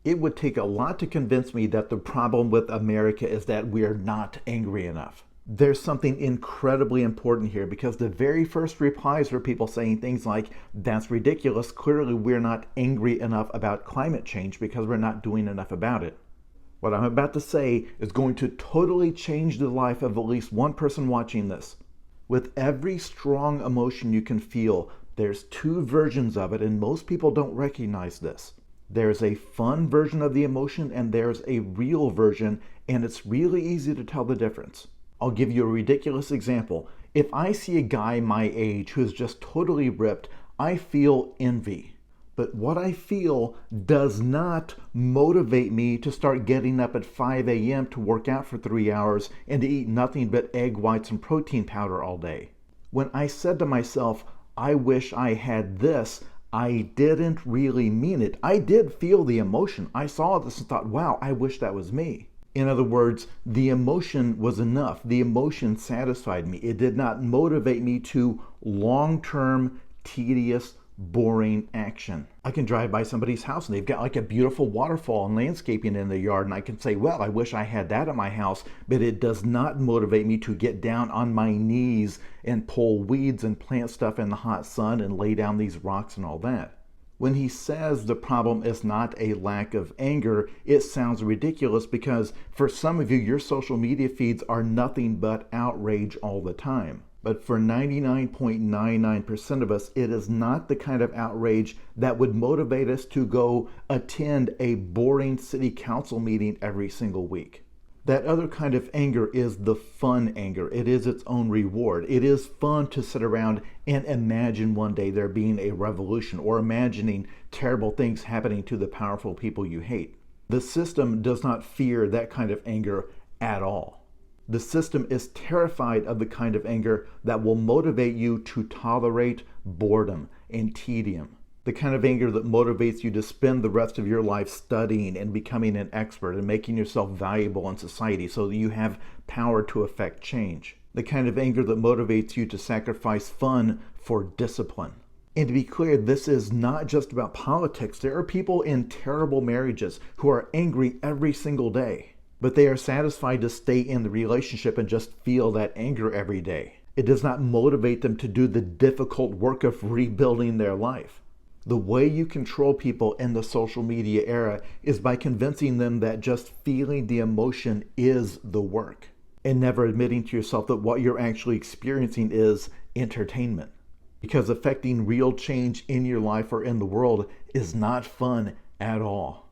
It would take a lot to convince me that the problem with America is that we're not angry enough. There's something incredibly important here, because the very first replies were people saying things like, that's ridiculous. Clearly, we're not angry enough about climate change because we're not doing enough about it. What I'm about to say is going to totally change the life of at least one person watching this. With every strong emotion you can feel, there's two versions of it, and most people don't recognize this. There's a fun version of the emotion and there's a real version, and it's really easy to tell the difference. I'll give you a ridiculous example. If I see a guy my age who is just totally ripped, I feel envy. But what I feel does not motivate me to start getting up at 5 a.m. to work out for 3 hours and to eat nothing but egg whites and protein powder all day. When I said to myself, I wish I had this, I didn't really mean it. I did feel the emotion. I saw this and thought, wow, I wish that was me. In other words, the emotion was enough. The emotion satisfied me. It did not motivate me to long-term, tedious, boring action. I can drive by somebody's house and they've got like a beautiful waterfall and landscaping in their yard, and I can say, well, I wish I had that at my house, but it does not motivate me to get down on my knees and pull weeds and plant stuff in the hot sun and lay down these rocks and all that. When he says the problem is not a lack of anger, it sounds ridiculous, because for some of you, your social media feeds are nothing but outrage all the time. But for 99.99% of us, it is not the kind of outrage that would motivate us to go attend a boring city council meeting every single week. That other kind of anger is the fun anger. It is its own reward. It is fun to sit around and imagine one day there being a revolution, or imagining terrible things happening to the powerful people you hate. The system does not fear that kind of anger at all. The system is terrified of the kind of anger that will motivate you to tolerate boredom and tedium. The kind of anger that motivates you to spend the rest of your life studying and becoming an expert and making yourself valuable in society so that you have power to affect change. The kind of anger that motivates you to sacrifice fun for discipline. And to be clear, this is not just about politics. There are people in terrible marriages who are angry every single day, but they are satisfied to stay in the relationship and just feel that anger every day. It does not motivate them to do the difficult work of rebuilding their life. The way you control people in the social media era is by convincing them that just feeling the emotion is the work, and never admitting to yourself that what you're actually experiencing is entertainment. Because affecting real change in your life or in the world is not fun at all.